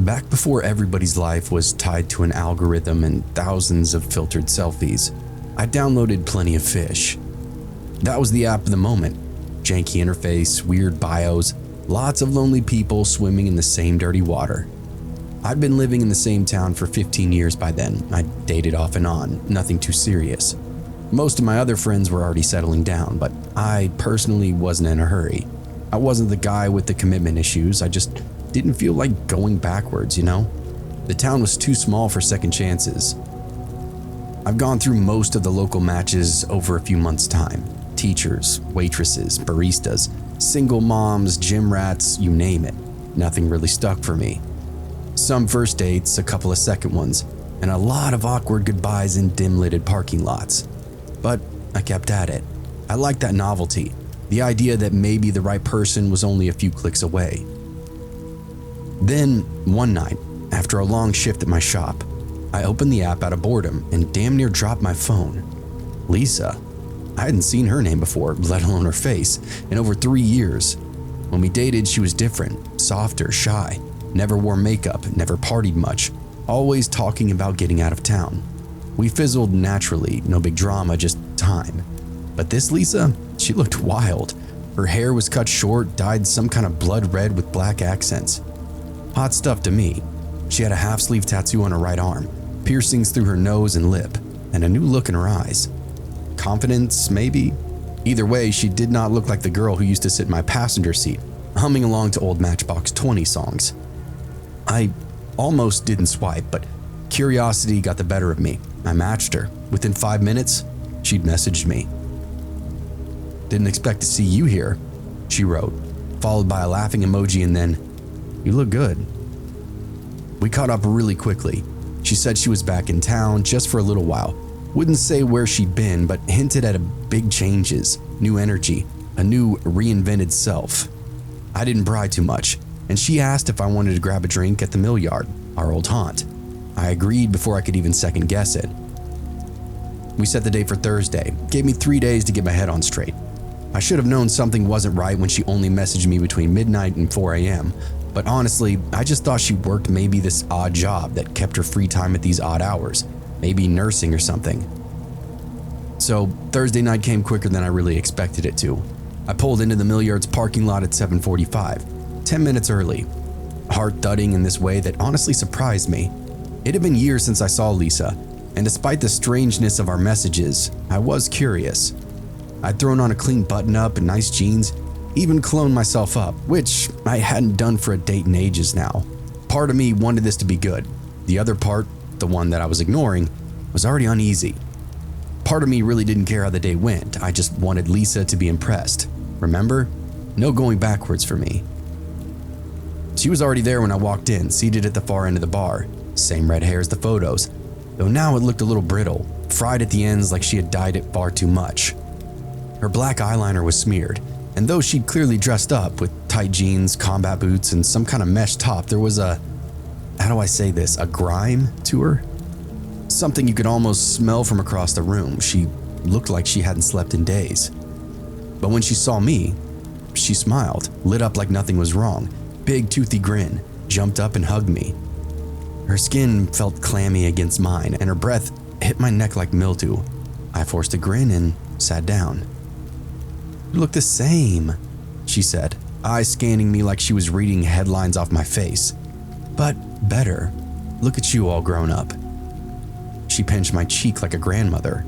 Back before everybody's life was tied to an algorithm and thousands of filtered selfies, I downloaded Plenty of Fish. That was the app of the moment. Janky interface, weird bios, lots of lonely people swimming in the same dirty water. I'd been living in the same town for 15 years by then. I dated off and on, nothing too serious. Most of my other friends were already settling down, but I personally wasn't in a hurry. I wasn't the guy with the commitment issues, I just didn't feel like going backwards, you know? The town was too small for second chances. I've gone through most of the local matches over a few months' time. Teachers, waitresses, baristas, single moms, gym rats, you name it. Nothing really stuck for me. Some first dates, a couple of second ones, and a lot of awkward goodbyes in dim-lighted parking lots. But I kept at it. I liked that novelty, the idea that maybe the right person was only a few clicks away. Then, one night, after a long shift at my shop, I opened the app out of boredom and damn near dropped my phone. Lisa. I hadn't seen her name before, let alone her face, in over 3 years. When we dated, she was different, softer, shy, never wore makeup, never partied much, always talking about getting out of town. We fizzled naturally, no big drama, just time. But this Lisa, she looked wild. Her hair was cut short, dyed some kind of blood red with black accents. Hot stuff to me. She had a half-sleeve tattoo on her right arm, piercings through her nose and lip, and a new look in her eyes. Confidence, maybe? Either way, she did not look like the girl who used to sit in my passenger seat, humming along to old Matchbox 20 songs. I almost didn't swipe, but curiosity got the better of me. I matched her. Within 5 minutes, she'd messaged me. "Didn't expect to see you here," she wrote, followed by a laughing emoji and then, "You look good." We caught up really quickly. She said she was back in town just for a little while. Wouldn't say where she'd been, but hinted at big changes, new energy, a new reinvented self. I didn't pry too much, and she asked if I wanted to grab a drink at the mill yard, our old haunt. I agreed before I could even second guess it. We set the date for Thursday, gave me 3 days to get my head on straight. I should have known something wasn't right when she only messaged me between midnight and 4 a.m., but honestly, I just thought she worked maybe this odd job that kept her free time at these odd hours, maybe nursing or something. So Thursday night came quicker than I really expected it to. I pulled into the mill yard's parking lot at 7:45, 10 minutes early, heart thudding in this way that honestly surprised me. It had been years since I saw Lisa, and despite the strangeness of our messages, I was curious. I'd thrown on a clean button-up and nice jeans, even cloned myself up, which I hadn't done for a date in ages now. Part of me wanted this to be good. The other part, the one that I was ignoring, was already uneasy. Part of me really didn't care how the day went, I just wanted Lisa to be impressed. Remember? No going backwards for me. She was already there when I walked in, seated at the far end of the bar. Same red hair as the photos, though now it looked a little brittle, fried at the ends like she had dyed it far too much. Her black eyeliner was smeared, and though she'd clearly dressed up with tight jeans, combat boots, and some kind of mesh top, there was a grime to her? Something you could almost smell from across the room. She looked like she hadn't slept in days. But when she saw me, she smiled, lit up like nothing was wrong, big toothy grin, jumped up and hugged me. Her skin felt clammy against mine, and her breath hit my neck like mildew. I forced a grin and sat down. "You look the same," she said, eyes scanning me like she was reading headlines off my face. "But better. Look at you all grown up." She pinched my cheek like a grandmother.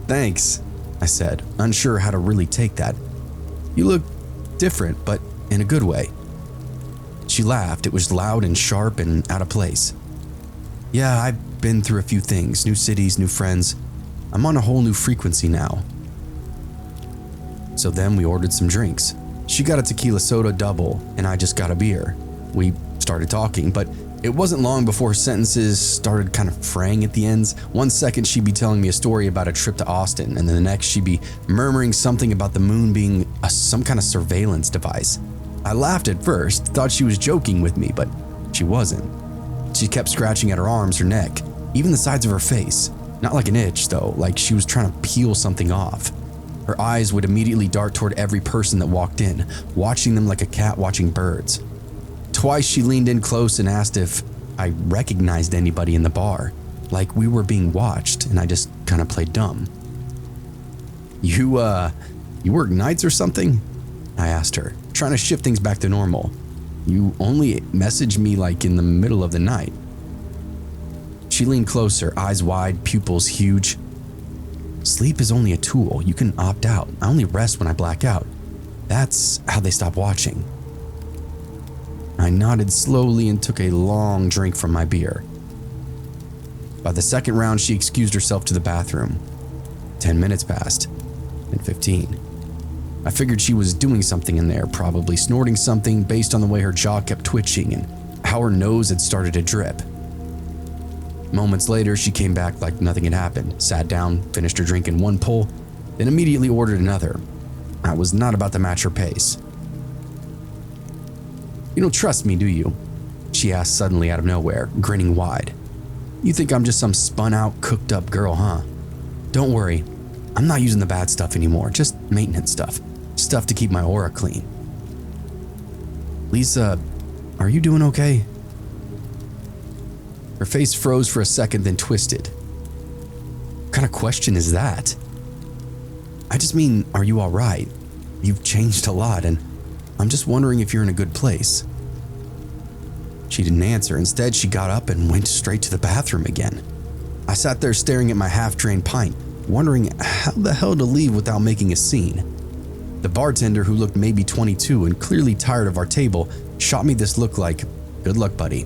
Thanks," I said, unsure how to really take that. "You look different, but in a good way." She laughed. It was loud and sharp and out of place. "Yeah, I've been through a few things, new cities, new friends. I'm on a whole new frequency now." So then we ordered some drinks. She got a tequila soda double, and I just got a beer. We started talking, but it wasn't long before sentences started kind of fraying at the ends. One second she'd be telling me a story about a trip to Austin, and then the next she'd be murmuring something about the moon being some kind of surveillance device. I laughed at first, thought she was joking with me, but she wasn't. She kept scratching at her arms, her neck, even the sides of her face. Not like an itch though, like she was trying to peel something off. Her eyes would immediately dart toward every person that walked in, watching them like a cat watching birds. Twice she leaned in close and asked if I recognized anybody in the bar, like we were being watched, and I just kind of played dumb. You work nights or something? I asked her, trying to shift things back to normal. You only messaged me like in the middle of the night. She leaned closer, eyes wide, pupils huge. Sleep is only a tool. You can opt out. I only rest when I black out. That's how they stop watching. I nodded slowly and took a long drink from my beer. By the second round, she excused herself to the bathroom. 10 minutes passed, and 15. I figured she was doing something in there, probably snorting something based on the way her jaw kept twitching and how her nose had started to drip. Moments later, she came back like nothing had happened, sat down, finished her drink in one pull, then immediately ordered another. I was not about to match her pace. You don't trust me, do you? She asked suddenly out of nowhere, grinning wide. You think I'm just some spun out, cooked up girl, huh? Don't worry, I'm not using the bad stuff anymore, just maintenance stuff. Stuff to keep my aura clean. Lisa, are you doing okay? Her face froze for a second, then twisted. What kind of question is that? I just mean, are you all right? You've changed a lot, and I'm just wondering if you're in a good place. She didn't answer. Instead, she got up and went straight to the bathroom again. I sat there staring at my half-drained pint, wondering how the hell to leave without making a scene. The bartender, who looked maybe 22 and clearly tired of our table, shot me this look like, good luck, buddy.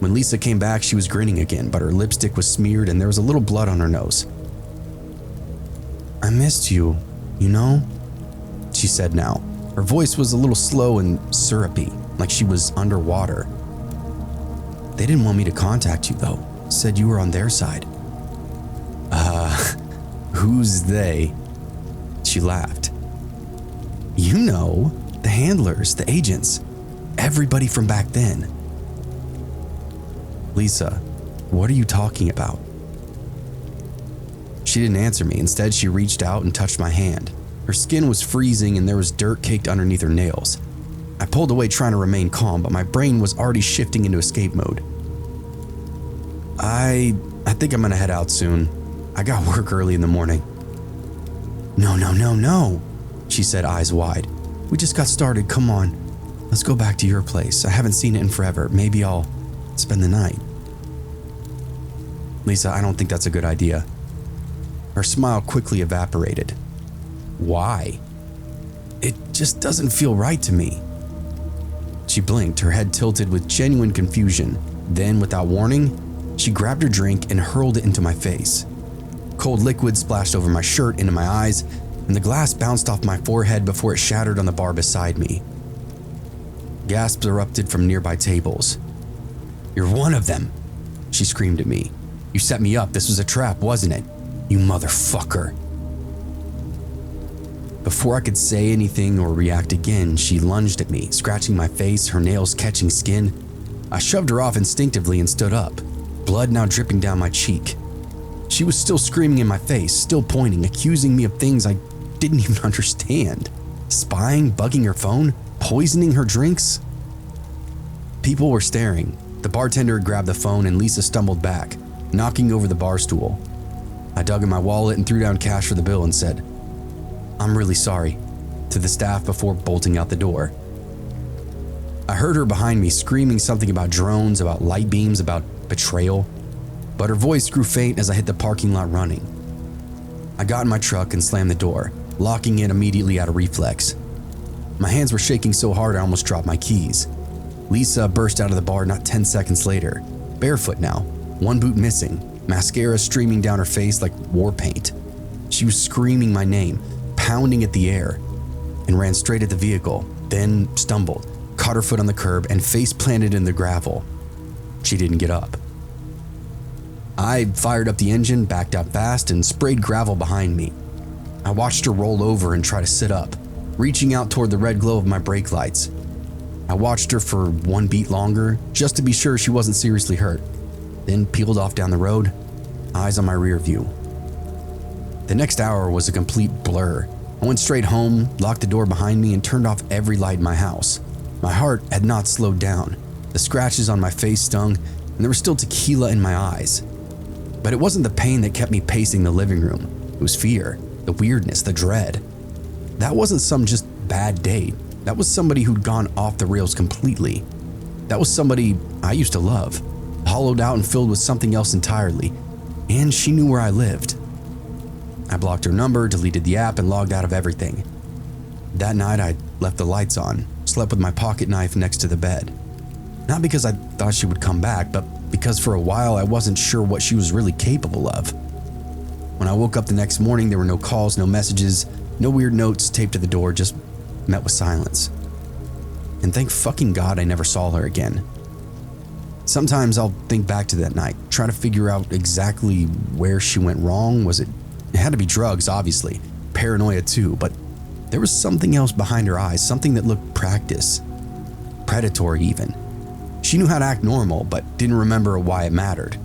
When Lisa came back, she was grinning again, but her lipstick was smeared and there was a little blood on her nose. I missed you, you know? She said now. Her voice was a little slow and syrupy, like she was underwater. They didn't want me to contact you though. Said you were on their side. Who's they? She laughed. You know, the handlers, the agents, everybody from back then. Lisa, what are you talking about? She didn't answer me. Instead, she reached out and touched my hand. Her skin was freezing and there was dirt caked underneath her nails. I pulled away trying to remain calm, but my brain was already shifting into escape mode. I think I'm gonna head out soon. I got work early in the morning. No, she said, eyes wide. We just got started, come on. Let's go back to your place. I haven't seen it in forever. Maybe I'll spend the night. Lisa, I don't think that's a good idea. Her smile quickly evaporated. Why? It just doesn't feel right to me. She blinked, her head tilted with genuine confusion. Then, without warning, she grabbed her drink and hurled it into my face. Cold liquid splashed over my shirt, into my eyes, and the glass bounced off my forehead before it shattered on the bar beside me. Gasps erupted from nearby tables. You're one of them, she screamed at me. You set me up. This was a trap, wasn't it? You motherfucker. Before I could say anything or react again, she lunged at me, scratching my face, her nails catching skin. I shoved her off instinctively and stood up, blood now dripping down my cheek. She was still screaming in my face, still pointing, accusing me of things I didn't even understand. Spying, bugging her phone, poisoning her drinks. People were staring. The bartender had grabbed the phone and Lisa stumbled back, knocking over the bar stool. I dug in my wallet and threw down cash for the bill and said, I'm really sorry, to the staff before bolting out the door. I heard her behind me screaming something about drones, about light beams, about betrayal, but her voice grew faint as I hit the parking lot running. I got in my truck and slammed the door, locking it immediately out of reflex. My hands were shaking so hard I almost dropped my keys. Lisa burst out of the bar not 10 seconds later, barefoot now, one boot missing, mascara streaming down her face like war paint. She was screaming my name, pounding at the air, and ran straight at the vehicle, then stumbled, caught her foot on the curb, and face planted in the gravel. She didn't get up. I fired up the engine, backed out fast, and sprayed gravel behind me. I watched her roll over and try to sit up, reaching out toward the red glow of my brake lights. I watched her for one beat longer, just to be sure she wasn't seriously hurt, then peeled off down the road, eyes on my rear view. The next hour was a complete blur. I went straight home, locked the door behind me, and turned off every light in my house. My heart had not slowed down. The scratches on my face stung, and there was still tequila in my eyes. But it wasn't the pain that kept me pacing the living room. It was fear, the weirdness, the dread. That wasn't some just bad date. That was somebody who'd gone off the rails completely. That was somebody I used to love, hollowed out and filled with something else entirely, and she knew where I lived. I blocked her number, deleted the app, and logged out of everything. That night, I left the lights on, slept with my pocket knife next to the bed. Not because I thought she would come back, but because for a while I wasn't sure what she was really capable of. When I woke up the next morning, there were no calls, no messages, no weird notes taped to the door, just met with silence. And thank fucking God I never saw her again. Sometimes I'll think back to that night, try to figure out exactly where she went wrong. It had to be drugs, obviously, paranoia too, but there was something else behind her eyes, something that looked practiced, predatory even. She knew how to act normal, but didn't remember why it mattered.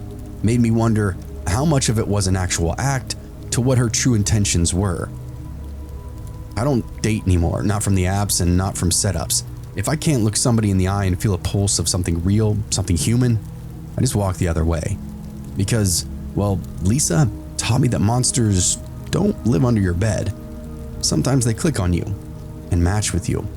Made me wonder how much of it was an actual act to what her true intentions were. I don't date anymore, not from the apps and not from setups. If I can't look somebody in the eye and feel a pulse of something real, something human, I just walk the other way. Because, well, Lisa taught me that monsters don't live under your bed. Sometimes they click on you and match with you.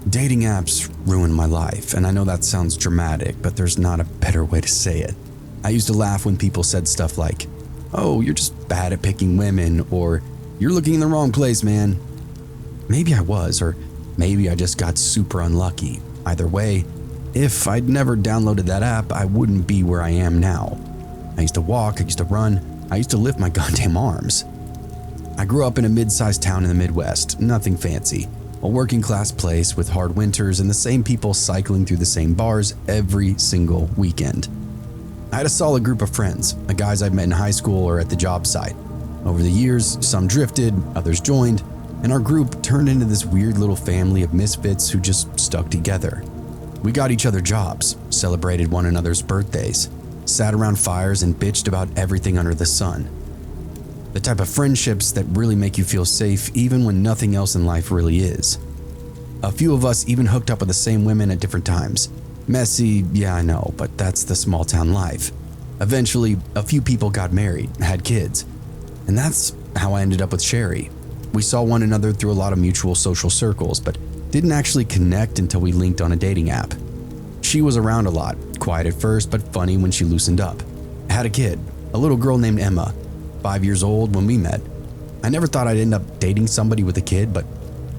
Dating apps ruined my life, and I know that sounds dramatic, but there's not a better way to say it. I used to laugh when people said stuff like, "Oh, you're just bad at picking women," or "You're looking in the wrong place, man." Maybe I was, or maybe I just got super unlucky. Either way, if I'd never downloaded that app, I wouldn't be where I am now. I used to walk, I used to run, I used to lift my goddamn arms. I grew up in a mid-sized town in the Midwest, nothing fancy. A working class place with hard winters and the same people cycling through the same bars every single weekend. I had a solid group of friends, the guys I'd met in high school or at the job site. Over the years, some drifted, others joined, and our group turned into this weird little family of misfits who just stuck together. We got each other jobs, celebrated one another's birthdays, sat around fires and bitched about everything under the sun. The type of friendships that really make you feel safe even when nothing else in life really is. A few of us even hooked up with the same women at different times. Messy, yeah I know, but that's the small town life. Eventually, a few people got married, had kids, and that's how I ended up with Sherry. We saw one another through a lot of mutual social circles, but didn't actually connect until we linked on a dating app. She was around a lot, quiet at first, but funny when she loosened up. Had a kid, a little girl named Emma, 5 years old when we met. I never thought I'd end up dating somebody with a kid, but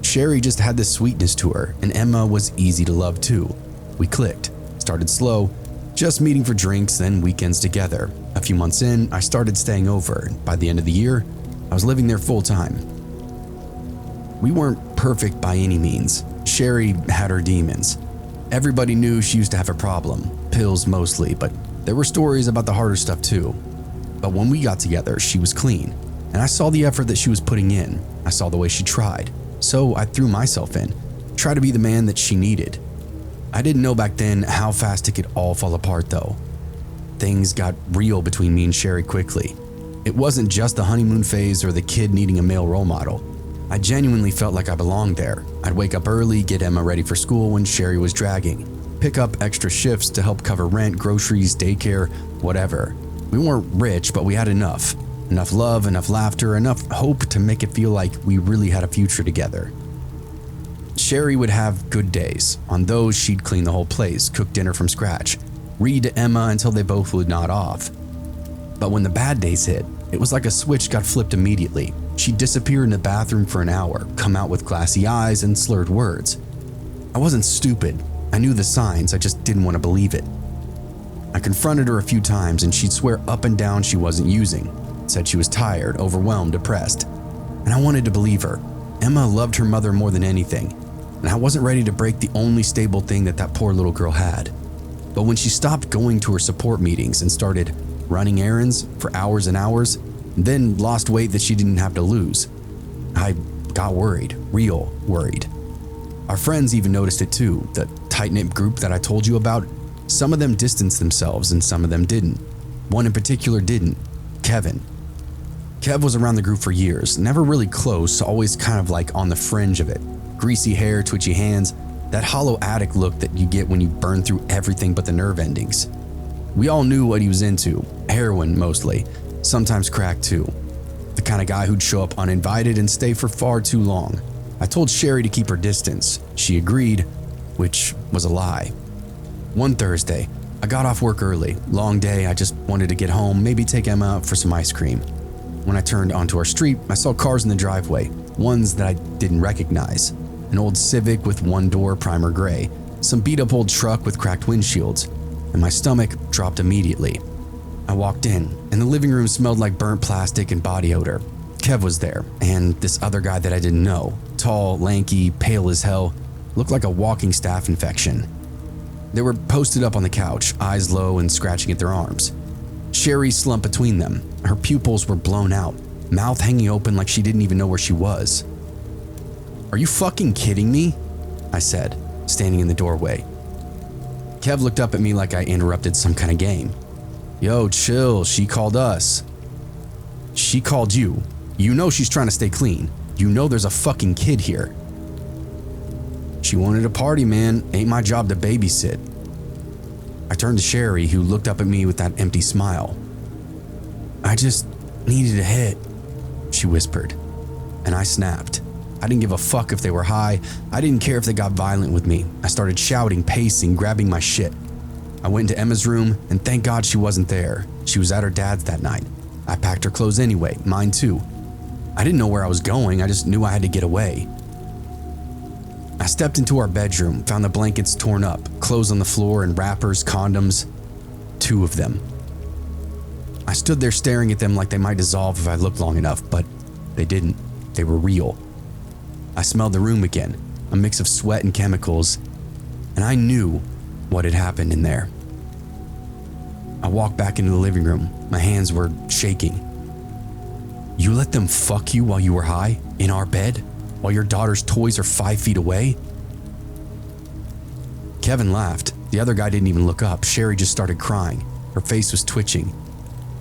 Sherry just had this sweetness to her, and Emma was easy to love too. We clicked, started slow, just meeting for drinks, then weekends together. A few months in, I started staying over, and by the end of the year, I was living there full time. We weren't perfect by any means. Sherry had her demons. Everybody knew she used to have a problem, pills mostly, but there were stories about the harder stuff too. But when we got together, she was clean, and I saw the effort that she was putting in. I saw the way she tried, so I threw myself in, tried to be the man that she needed. I didn't know back then how fast it could all fall apart though. Things got real between me and Sherry quickly. It wasn't just the honeymoon phase or the kid needing a male role model. I genuinely felt like I belonged there. I'd wake up early, get Emma ready for school when Sherry was dragging, pick up extra shifts to help cover rent, groceries, daycare, whatever. We weren't rich, but we had enough. Enough love, enough laughter, enough hope to make it feel like we really had a future together. Sherry would have good days. On those, she'd clean the whole place, cook dinner from scratch, read to Emma until they both would nod off. But when the bad days hit, it was like a switch got flipped immediately. She'd disappear in the bathroom for an hour, come out with glassy eyes and slurred words. I wasn't stupid. I knew the signs, I just didn't want to believe it. I confronted her a few times and she'd swear up and down she wasn't using, said she was tired, overwhelmed, depressed. And I wanted to believe her. Emma loved her mother more than anything, and I wasn't ready to break the only stable thing that poor little girl had. But when she stopped going to her support meetings and started running errands for hours and hours, and then lost weight that she didn't have to lose. I got worried, real worried. Our friends even noticed it too, the tight-knit group that I told you about. Some of them distanced themselves and some of them didn't. One in particular didn't, Kevin. Kev was around the group for years, never really close, always kind of like on the fringe of it. Greasy hair, twitchy hands, that hollow attic look that you get when you burn through everything but the nerve endings. We all knew what he was into, heroin mostly, sometimes crack too. The kind of guy who'd show up uninvited and stay for far too long. I told Sherry to keep her distance. She agreed, which was a lie. One Thursday, I got off work early. Long day, I just wanted to get home, maybe take Emma out for some ice cream. When I turned onto our street, I saw cars in the driveway, ones that I didn't recognize. An old Civic with one door, primer gray, some beat up old truck with cracked windshields, and my stomach dropped immediately. I walked in, and the living room smelled like burnt plastic and body odor. Kev was there, and this other guy that I didn't know, tall, lanky, pale as hell, looked like a walking staph infection. They were posted up on the couch, eyes low and scratching at their arms. Sherry slumped between them. Her pupils were blown out, mouth hanging open like she didn't even know where she was. "Are you fucking kidding me?" I said, standing in the doorway. Kev looked up at me like I interrupted some kind of game. "Yo, chill, she called us." "She called you. You know she's trying to stay clean. You know there's a fucking kid here." "She wanted a party, man. Ain't my job to babysit." I turned to Sherry, who looked up at me with that empty smile. "I just needed a hit," she whispered, and I snapped. I didn't give a fuck if they were high. I didn't care if they got violent with me. I started shouting, pacing, grabbing my shit. I went into Emma's room, and thank God she wasn't there. She was at her dad's that night. I packed her clothes anyway, mine too. I didn't know where I was going, I just knew I had to get away. I stepped into our bedroom, found the blankets torn up, clothes on the floor and wrappers, condoms, 2 of them. I stood there staring at them like they might dissolve if I looked long enough, but they didn't. They were real. I smelled the room again, a mix of sweat and chemicals, and I knew what had happened in there. I walked back into the living room. My hands were shaking. "You let them fuck you while you were high? In our bed? While your daughter's toys are 5 feet away?" Kevin laughed. The other guy didn't even look up. Sherry just started crying. Her face was twitching.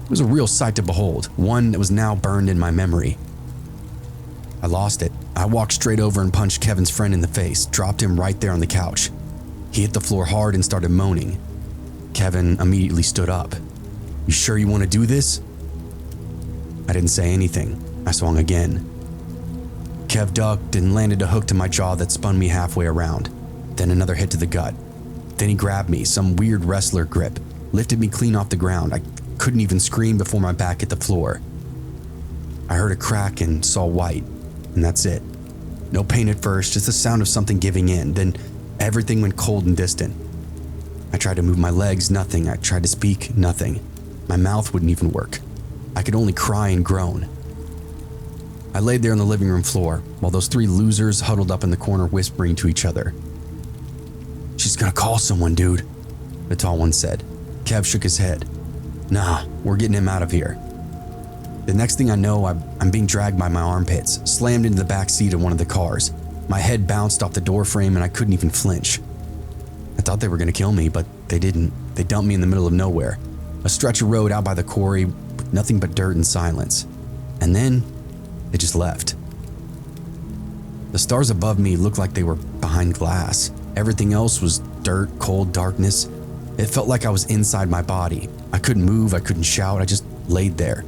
It was a real sight to behold, one that was now burned in my memory. I lost it. I walked straight over and punched Kevin's friend in the face, dropped him right there on the couch. He hit the floor hard and started moaning. Kevin immediately stood up. "You sure you want to do this?" I didn't say anything. I swung again. Kev ducked and landed a hook to my jaw that spun me halfway around, then another hit to the gut. Then he grabbed me, some weird wrestler grip, lifted me clean off the ground. I couldn't even scream before my back hit the floor. I heard a crack and saw white, and that's it. No pain at first, just the sound of something giving in, then everything went cold and distant. I tried to move my legs, nothing. I tried to speak, nothing. My mouth wouldn't even work. I could only cry and groan. I laid there on the living room floor while those 3 losers huddled up in the corner whispering to each other. "She's gonna call someone, dude," the tall one said. Kev shook his head. "Nah, we're getting him out of here." The next thing I know, I'm being dragged by my armpits, slammed into the back seat of one of the cars. My head bounced off the door frame and I couldn't even flinch. I thought they were gonna kill me, but they didn't. They dumped me in the middle of nowhere, a stretch of road out by the quarry with nothing but dirt and silence. And then they just left. The stars above me looked like they were behind glass. Everything else was dirt, cold darkness. It felt like I was inside my body. I couldn't move, I couldn't shout, I just laid there.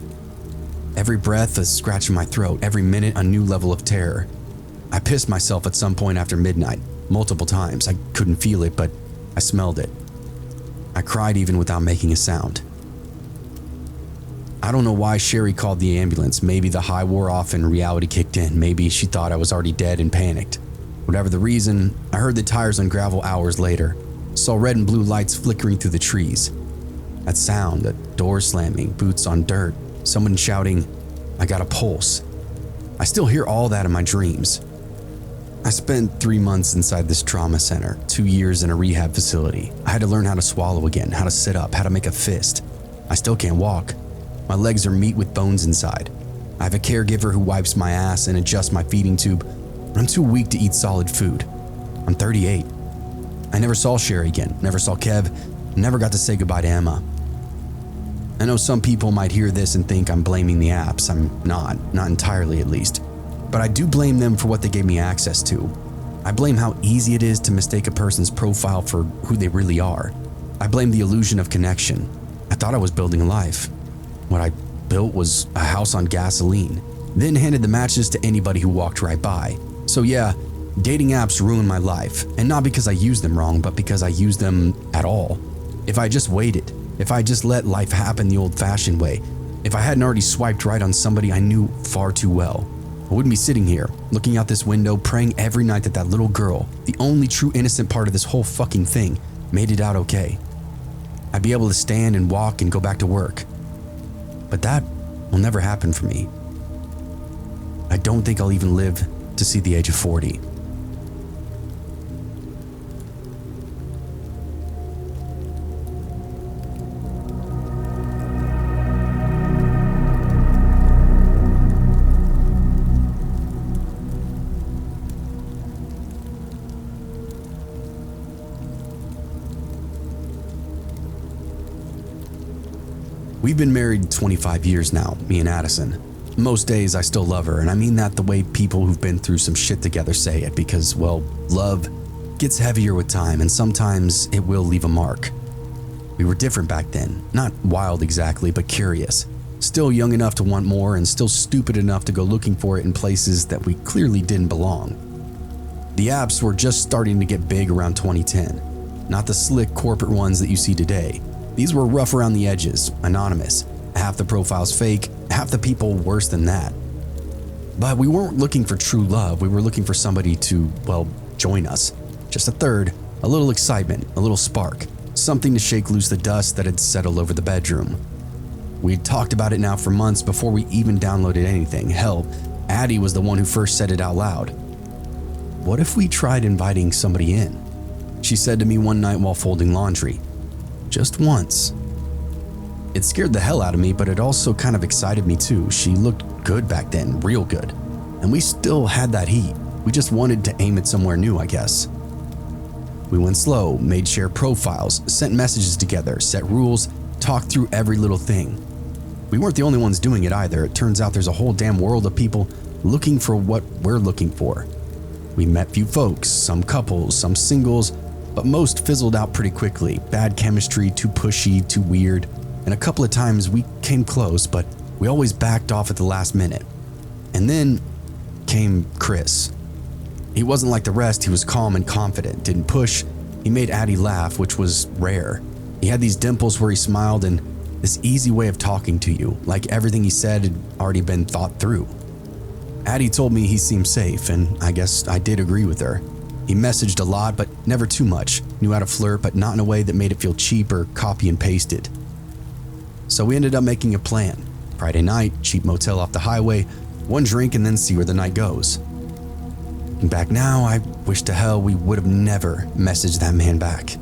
Every breath a scratch in my throat, every minute a new level of terror. I pissed myself at some point after midnight, multiple times. I couldn't feel it, but I smelled it. I cried even without making a sound. I don't know why Sherry called the ambulance. Maybe the high wore off and reality kicked in. Maybe she thought I was already dead and panicked. Whatever the reason, I heard the tires on gravel hours later. Saw red and blue lights flickering through the trees. That sound, the door slamming, boots on dirt, someone shouting, "I got a pulse." I still hear all that in my dreams. I spent 3 months inside this trauma center, 2 years in a rehab facility. I had to learn how to swallow again, how to sit up, how to make a fist. I still can't walk. My legs are meat with bones inside. I have a caregiver who wipes my ass and adjusts my feeding tube, but I'm too weak to eat solid food. I'm 38. I never saw Sherry again, never saw Kev, never got to say goodbye to Emma. I know some people might hear this and think I'm blaming the apps. I'm not entirely at least. But I do blame them for what they gave me access to. I blame how easy it is to mistake a person's profile for who they really are. I blame the illusion of connection. I thought I was building a life. What I built was a house on gasoline, then handed the matches to anybody who walked right by. So yeah, dating apps ruined my life, and not because I used them wrong, but because I used them at all. If I just waited, if I just let life happen the old-fashioned way, if I hadn't already swiped right on somebody I knew far too well, I wouldn't be sitting here, looking out this window, praying every night that that little girl, the only true innocent part of this whole fucking thing, made it out okay. I'd be able to stand and walk and go back to work. But that will never happen for me. I don't think I'll even live to see the age of 40. We've been married 25 years now, me and Addison. Most days I still love her, and I mean that the way people who've been through some shit together say it because, well, love gets heavier with time and sometimes it will leave a mark. We were different back then, not wild exactly, but curious. Still young enough to want more and still stupid enough to go looking for it in places that we clearly didn't belong. The apps were just starting to get big around 2010, not the slick corporate ones that you see today. These were rough around the edges, anonymous, half the profiles fake, half the people worse than that. But we weren't looking for true love, we were looking for somebody to, well, join us. Just a third, a little excitement, a little spark, something to shake loose the dust that had settled over the bedroom. We'd talked about it now for months before we even downloaded anything. Hell, Addie was the one who first said it out loud. What if we tried inviting somebody in? She said to me one night while folding laundry. Just once. It scared the hell out of me, but it also kind of excited me too. She looked good back then, real good. And we still had that heat. We just wanted to aim it somewhere new, I guess. We went slow, made shared profiles, sent messages together, set rules, talked through every little thing. We weren't the only ones doing it either. It turns out there's a whole damn world of people looking for what we're looking for. We met few folks, some couples, some singles, but most fizzled out pretty quickly. Bad chemistry, too pushy, too weird. And a couple of times we came close, but we always backed off at the last minute. And then came Chris. He wasn't like the rest, he was calm and confident, didn't push. He made Addie laugh, which was rare. He had these dimples where he smiled and this easy way of talking to you, like everything he said had already been thought through. Addie told me he seemed safe, and I guess I did agree with her. He messaged a lot, but never too much, knew how to flirt, but not in a way that made it feel cheap or copy and pasted. So we ended up making a plan. Friday night, cheap motel off the highway, one drink and then see where the night goes. Looking back now, I wish to hell we would have never messaged that man back.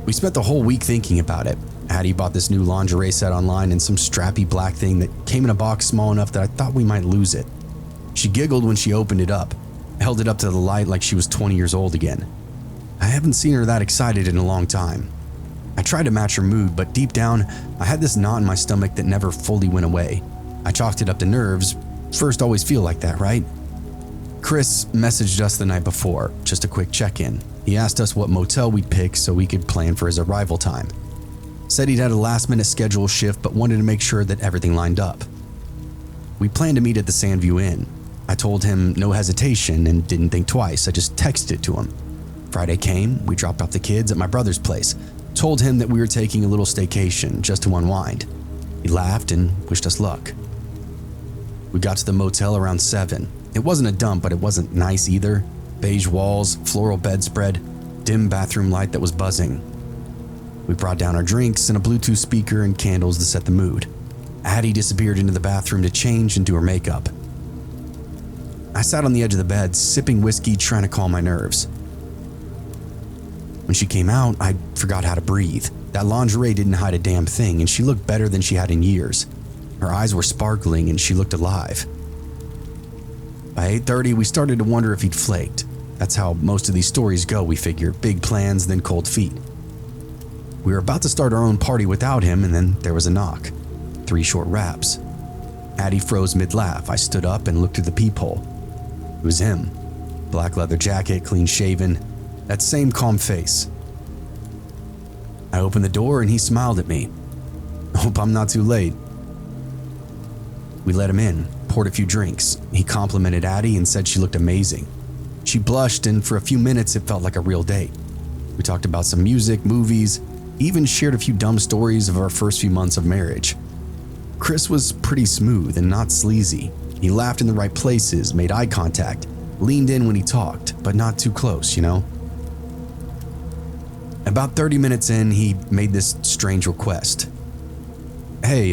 We spent the whole week thinking about it. Addie bought this new lingerie set online and some strappy black thing that came in a box small enough that I thought we might lose it. She giggled when she opened it up, held it up to the light like she was 20 years old again. I haven't seen her that excited in a long time. I tried to match her mood, but deep down, I had this knot in my stomach that never fully went away. I chalked it up to nerves. First always feel like that, right? Chris messaged us the night before, just a quick check-in. He asked us what motel we'd pick so we could plan for his arrival time. Said he'd had a last-minute schedule shift but wanted to make sure that everything lined up. We planned to meet at the Sandview Inn. I told him no hesitation and didn't think twice. I just texted it to him. Friday came, we dropped off the kids at my brother's place, told him that we were taking a little staycation just to unwind. He laughed and wished us luck. We got to the motel around 7. It wasn't a dump, but it wasn't nice either. Beige walls, floral bedspread, dim bathroom light that was buzzing. We brought down our drinks and a Bluetooth speaker and candles to set the mood. Addie disappeared into the bathroom to change and do her makeup. I sat on the edge of the bed, sipping whiskey, trying to calm my nerves. When she came out, I forgot how to breathe. That lingerie didn't hide a damn thing, and she looked better than she had in years. Her eyes were sparkling and she looked alive. By 8:30, we started to wonder if he'd flaked. That's how most of these stories go, we figured. Big plans, then cold feet. We were about to start our own party without him, and then there was a knock. 3 short raps. Addie froze mid-laugh. I stood up and looked through the peephole. It was him. Black leather jacket, clean shaven, that same calm face. I opened the door and he smiled at me. Hope I'm not too late. We let him in, poured a few drinks. He complimented Addie and said she looked amazing. She blushed, and for a few minutes it felt like a real date. We talked about some music, movies, even shared a few dumb stories of our first few months of marriage. Chris was pretty smooth and not sleazy. He laughed in the right places, made eye contact, leaned in when he talked, but not too close, you know? About 30 minutes in, he made this strange request. Hey,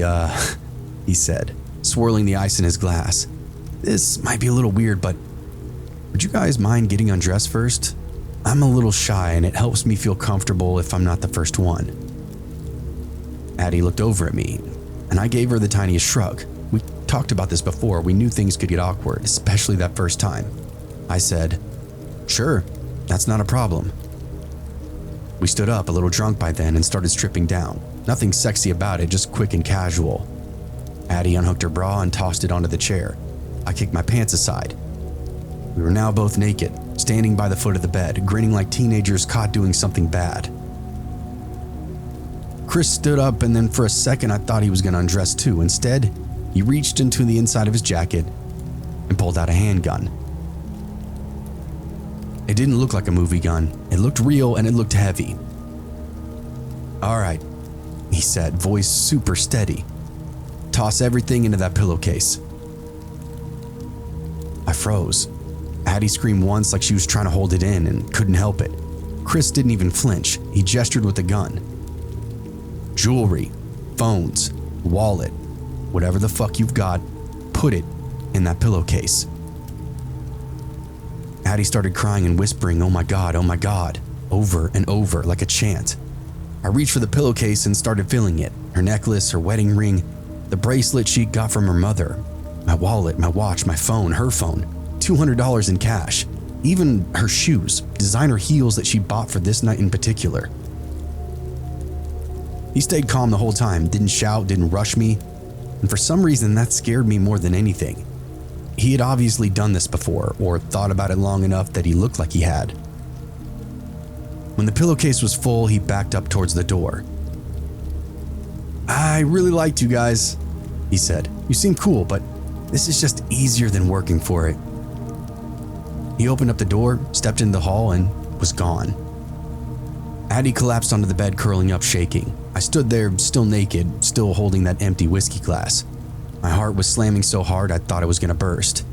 he said, swirling the ice in his glass. This might be a little weird, but would you guys mind getting undressed first? I'm a little shy and it helps me feel comfortable if I'm not the first one. Addie looked over at me, and I gave her the tiniest shrug. We talked about this before. We knew things could get awkward, especially that first time. I said, sure, that's not a problem. We stood up, a little drunk by then, and started stripping down. Nothing sexy about it, just quick and casual. Addie unhooked her bra and tossed it onto the chair. I kicked my pants aside. We were now both naked, standing by the foot of the bed, grinning like teenagers caught doing something bad. Chris stood up, and then for a second I thought he was going to undress too. Instead, he reached into the inside of his jacket and pulled out a handgun. It didn't look like a movie gun. It looked real and it looked heavy. All right, he said, voice super steady. Toss everything into that pillowcase. I froze. Addie screamed once like she was trying to hold it in and couldn't help it. Chris didn't even flinch. He gestured with the gun. Jewelry, phones, wallet, whatever the fuck you've got, put it in that pillowcase. Addie started crying and whispering, oh my God, over and over like a chant. I reached for the pillowcase and started filling it. Her necklace, her wedding ring, the bracelet she got from her mother, my wallet, my watch, my phone, her phone, $200 in cash, even her shoes, designer heels that she bought for this night in particular. He stayed calm the whole time, didn't shout, didn't rush me, and for some reason that scared me more than anything. He had obviously done this before, or thought about it long enough that he looked like he had. When the pillowcase was full, he backed up towards the door. I really liked you guys, he said. You seem cool, but this is just easier than working for it. He opened up the door, stepped into the hall, and was gone. Addie collapsed onto the bed, curling up, shaking. I stood there, still naked, still holding that empty whiskey glass. My heart was slamming so hard I thought it was going to burst.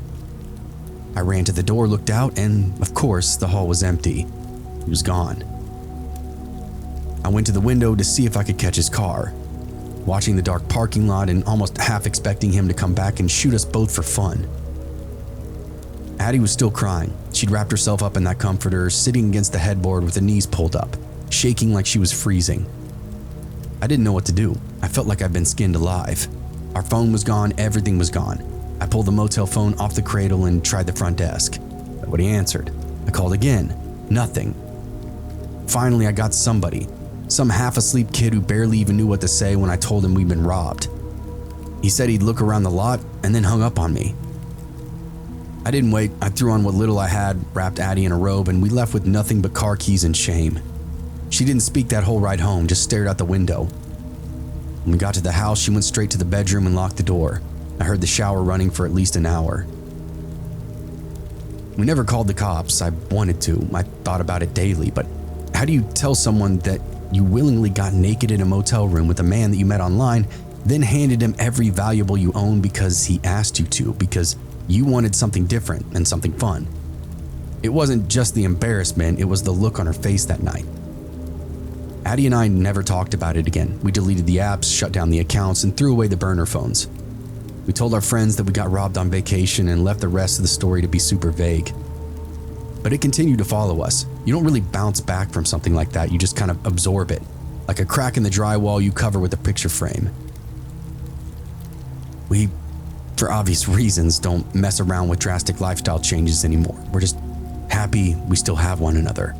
I ran to the door, looked out, and of course, the hall was empty. He was gone. I went to the window to see if I could catch his car, watching the dark parking lot and almost half expecting him to come back and shoot us both for fun. Addie was still crying. She'd wrapped herself up in that comforter, sitting against the headboard with her knees pulled up, shaking like she was freezing. I didn't know what to do. I felt like I'd been skinned alive. Our phone was gone, everything was gone. I pulled the motel phone off the cradle and tried the front desk. Nobody answered. I called again. Nothing. Finally, I got somebody. Some half-asleep kid who barely even knew what to say when I told him we'd been robbed. He said he'd look around the lot and then hung up on me. I didn't wait. I threw on what little I had, wrapped Addie in a robe, and we left with nothing but car keys and shame. She didn't speak that whole ride home, just stared out the window. When we got to the house, she went straight to the bedroom and locked the door. I heard the shower running for at least an hour. We never called the cops. I wanted to. I thought about it daily, but how do you tell someone that you willingly got naked in a motel room with a man that you met online, then handed him every valuable you own because he asked you to, because you wanted something different and something fun? It wasn't just the embarrassment, it was the look on her face that night. Addie and I never talked about it again. We deleted the apps, shut down the accounts, and threw away the burner phones. We told our friends that we got robbed on vacation and left the rest of the story to be super vague. But it continued to follow us. You don't really bounce back from something like that, you just kind of absorb it. like a crack in the drywall you cover with a picture frame. We, for obvious reasons, don't mess around with drastic lifestyle changes anymore. We're just happy we still have one another.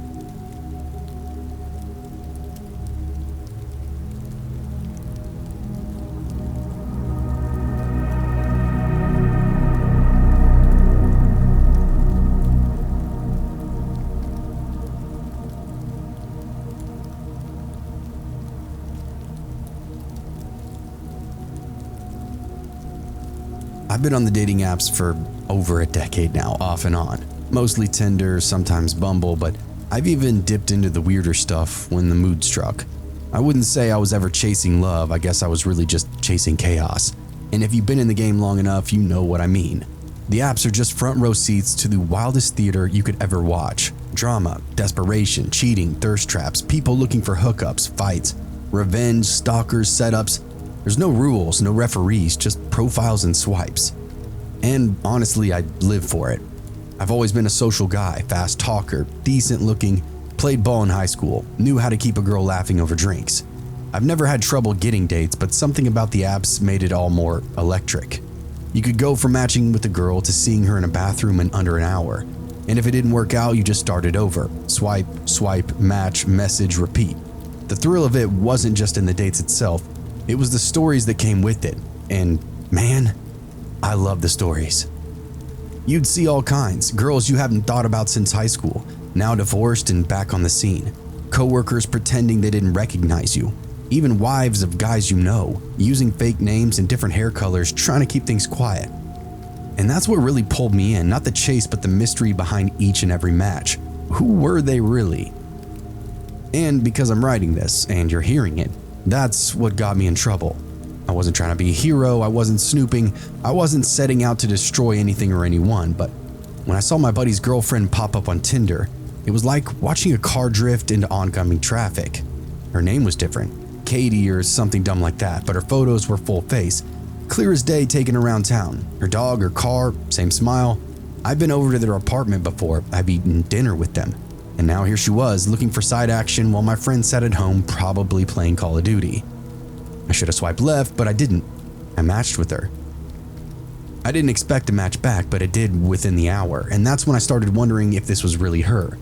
I've been on the dating apps for over a decade now, off and on. Mostly Tinder, sometimes Bumble, but I've even dipped into the weirder stuff when the mood struck. I wouldn't say I was ever chasing love, I guess I was really just chasing chaos. And if you've been in the game long enough, you know what I mean. The apps are just front row seats to the wildest theater you could ever watch. Drama, desperation, cheating, thirst traps, people looking for hookups, fights, revenge, stalkers, setups. There's no rules, no referees, just profiles and swipes. And honestly, I live for it. I've always been a social guy, fast talker, decent looking, played ball in high school, knew how to keep a girl laughing over drinks. I've never had trouble getting dates, but something about the apps made it all more electric. You could go from matching with a girl to seeing her in a bathroom in under an hour. And if it didn't work out, you just started over. Swipe, swipe, match, message, repeat. The thrill of it wasn't just in the dates itself, it was the stories that came with it. And man, I love the stories. You'd see all kinds, girls you haven't thought about since high school, now divorced and back on the scene. Coworkers pretending they didn't recognize you. Even wives of guys you know, using fake names and different hair colors, trying to keep things quiet. And that's what really pulled me in, not the chase but the mystery behind each and every match. Who were they really? And because I'm writing this and you're hearing it, that's what got me in trouble. I wasn't trying to be a hero, I wasn't snooping, I wasn't setting out to destroy anything or anyone, but when I saw my buddy's girlfriend pop up on Tinder, it was like watching a car drift into oncoming traffic. Her name was different, Katie or something dumb like that, but her photos were full face, clear as day taken around town. Her dog, her car, same smile. I've been over to their apartment before, I've eaten dinner with them. And now here she was, looking for side action while my friend sat at home probably playing Call of Duty. I should have swiped left, but I didn't. I matched with her. I didn't expect to match back, but it did within the hour, and that's when I started wondering if this was really her.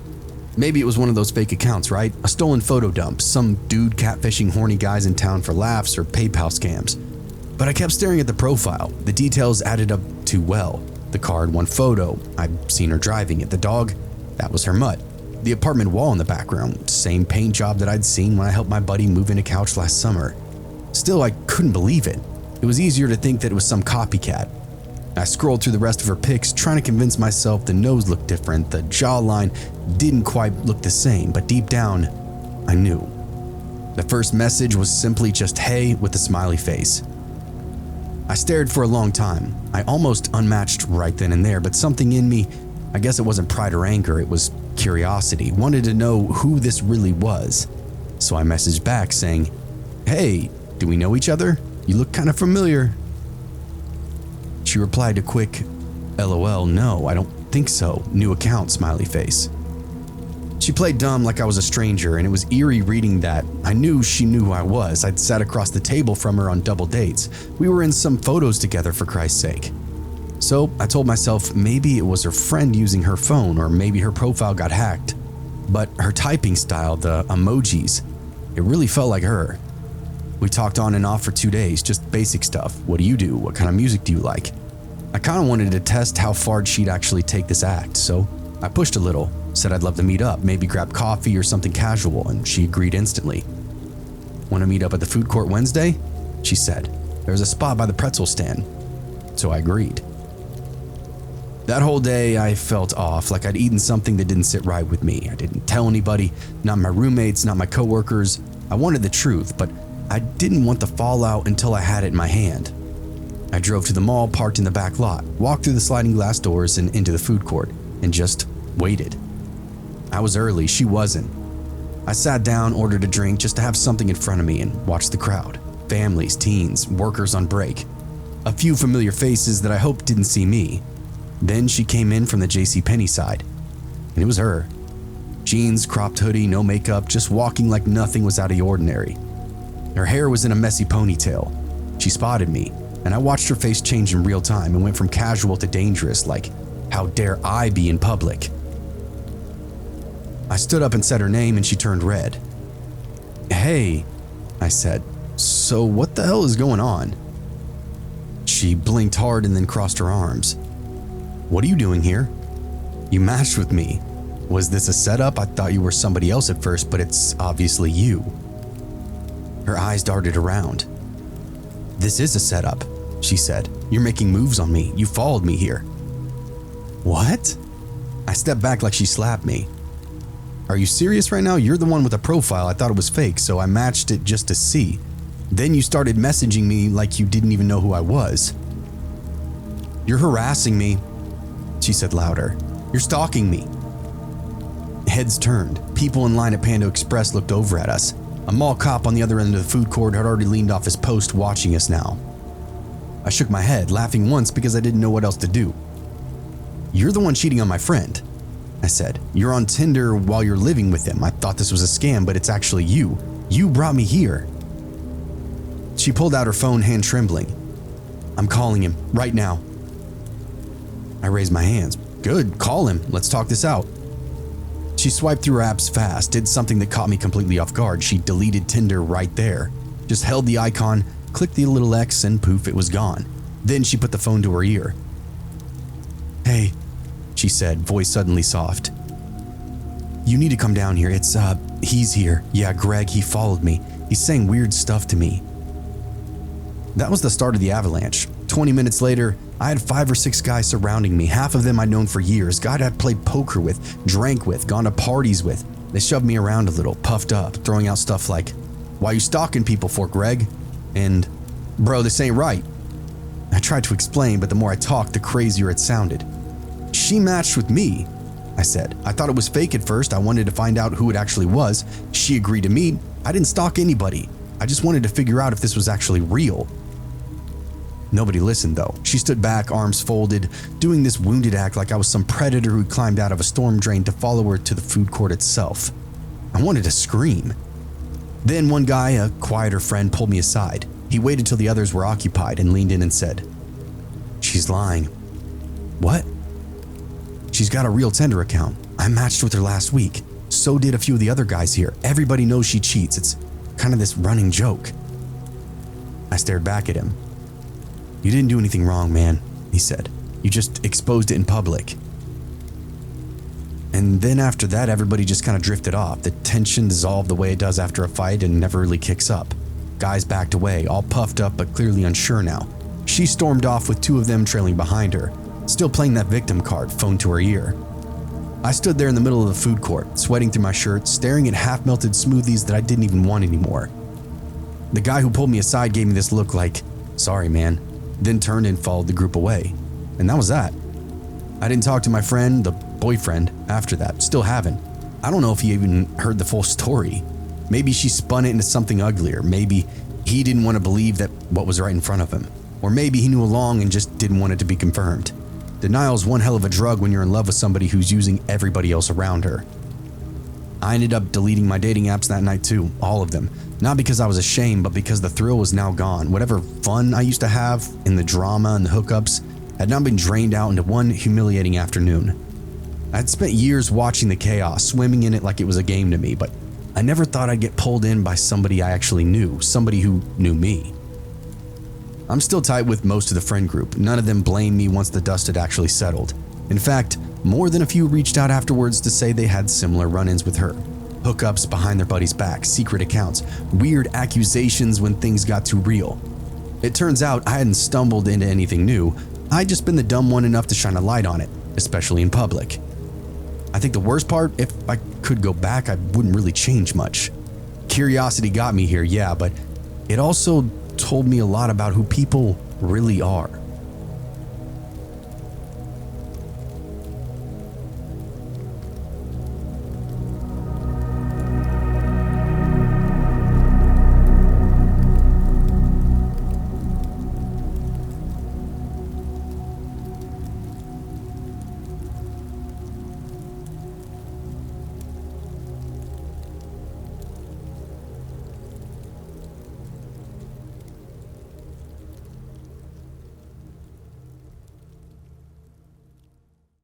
Maybe it was one of those fake accounts, right? A stolen photo dump, some dude catfishing horny guys in town for laughs or PayPal scams. But I kept staring at the profile. The details added up too well. The car had one photo. I'd seen her driving it. The dog, that was her mutt. The apartment wall in the background, same paint job that I'd seen when I helped my buddy move in a couch last summer. Still, I couldn't believe it. It was easier to think that it was some copycat. I scrolled through the rest of her pics, trying to convince myself the nose looked different, the jawline didn't quite look the same, but deep down, I knew. The first message was simply just hey with a smiley face. I stared for a long time. I almost unmatched right then and there, but something in me, I guess it wasn't pride or anger, it was curiosity, wanted to know who this really was. So I messaged back saying, hey, do we know each other? You look kind of familiar. She replied a quick, LOL, no, I don't think so. New account, smiley face. She played dumb like I was a stranger, and it was eerie reading that. I knew she knew who I was. I'd sat across the table from her on double dates. We were in some photos together, for Christ's sake. So I told myself maybe it was her friend using her phone, or maybe her profile got hacked. But her typing style, the emojis, it really felt like her. We talked on and off for 2 days, just basic stuff. What do you do? What kind of music do you like? I kind of wanted to test how far she'd actually take this act, so I pushed a little, said I'd love to meet up, maybe grab coffee or something casual, and she agreed instantly. Want to meet up at the food court Wednesday? She said. There's a spot by the pretzel stand. So I agreed. That whole day I felt off, like I'd eaten something that didn't sit right with me. I didn't tell anybody, not my roommates, not my coworkers. I wanted the truth, but I didn't want the fallout until I had it in my hand. I drove to the mall, parked in the back lot, walked through the sliding glass doors and into the food court, and just waited. I was early, she wasn't. I sat down, ordered a drink just to have something in front of me and watched the crowd. Families, teens, workers on break. A few familiar faces that I hoped didn't see me. Then she came in from the JCPenney side, and it was her. Jeans, cropped hoodie, no makeup, just walking like nothing was out of the ordinary. Her hair was in a messy ponytail. She spotted me, and I watched her face change in real time and went from casual to dangerous, like, how dare I be in public? I stood up and said her name, and she turned red. "Hey," I said, "so what the hell is going on?" She blinked hard and then crossed her arms. "What are you doing here? You matched with me. Was this a setup? I thought you were somebody else at first, but it's obviously you." Her eyes darted around. "This is a setup," she said. "You're making moves on me. You followed me here." "What?" I stepped back like she slapped me. "Are you serious right now? You're the one with a profile. I thought it was fake, so I matched it just to see. Then you started messaging me like you didn't even know who I was." "You're harassing me," she said louder. "You're stalking me." Heads turned. People in line at Panda Express looked over at us. A mall cop on the other end of the food court had already leaned off his post watching us now. I shook my head, laughing once because I didn't know what else to do. "You're the one cheating on my friend," I said. "You're on Tinder while you're living with him. I thought this was a scam, but it's actually you. You brought me here." She pulled out her phone, hand trembling. "I'm calling him, right now." I raised my hands. "Good, call him. Let's talk this out." She swiped through her apps fast, did something that caught me completely off guard. She deleted Tinder right there. Just held the icon, clicked the little X, and poof, it was gone. Then she put the phone to her ear. "Hey," she said, voice suddenly soft. "You need to come down here. He's here. Yeah, Greg, he followed me. He's saying weird stuff to me." That was the start of the avalanche. 20 minutes later, I had 5 or 6 guys surrounding me. Half of them I'd known for years, guys I'd played poker with, drank with, gone to parties with. They shoved me around a little, puffed up, throwing out stuff like, "Why you stalking people for, Greg?" And, "Bro, this ain't right." I tried to explain, but the more I talked, the crazier it sounded. "She matched with me," I said. "I thought it was fake at first. I wanted to find out who it actually was. She agreed to meet. I didn't stalk anybody. I just wanted to figure out if this was actually real." Nobody listened though. She stood back, arms folded, doing this wounded act like I was some predator who climbed out of a storm drain to follow her to the food court itself. I wanted to scream. Then one guy, a quieter friend, pulled me aside. He waited till the others were occupied and leaned in and said, "She's lying." "What?" "She's got a real Tinder account. I matched with her last week. So did a few of the other guys here. Everybody knows she cheats. It's kind of this running joke." I stared back at him. "You didn't do anything wrong, man," he said. "You just exposed it in public." And then after that, everybody just kind of drifted off. The tension dissolved the way it does after a fight and never really kicks up. Guys backed away, all puffed up but clearly unsure now. She stormed off with 2 of them trailing behind her, still playing that victim card, phone to her ear. I stood there in the middle of the food court, sweating through my shirt, staring at half-melted smoothies that I didn't even want anymore. The guy who pulled me aside gave me this look like, "Sorry, man," then turned and followed the group away. And that was that. I didn't talk to my friend, the boyfriend, after that. Still haven't. I don't know if he even heard the full story. Maybe she spun it into something uglier. Maybe he didn't want to believe that what was right in front of him. Or maybe he knew along and just didn't want it to be confirmed. Denial is one hell of a drug when you're in love with somebody who's using everybody else around her. I ended up deleting my dating apps that night too, all of them. Not because I was ashamed, but because the thrill was now gone. Whatever fun I used to have in the drama and the hookups had now been drained out into one humiliating afternoon. I'd spent years watching the chaos, swimming in it like it was a game to me, but I never thought I'd get pulled in by somebody I actually knew, somebody who knew me. I'm still tight with most of the friend group. None of them blamed me once the dust had actually settled. In fact, more than a few reached out afterwards to say they had similar run-ins with her. Hookups behind their buddies' backs, secret accounts, weird accusations when things got too real. It turns out I hadn't stumbled into anything new. I'd just been the dumb one enough to shine a light on it, especially in public. I think the worst part, if I could go back, I wouldn't really change much. Curiosity got me here, yeah, but it also told me a lot about who people really are.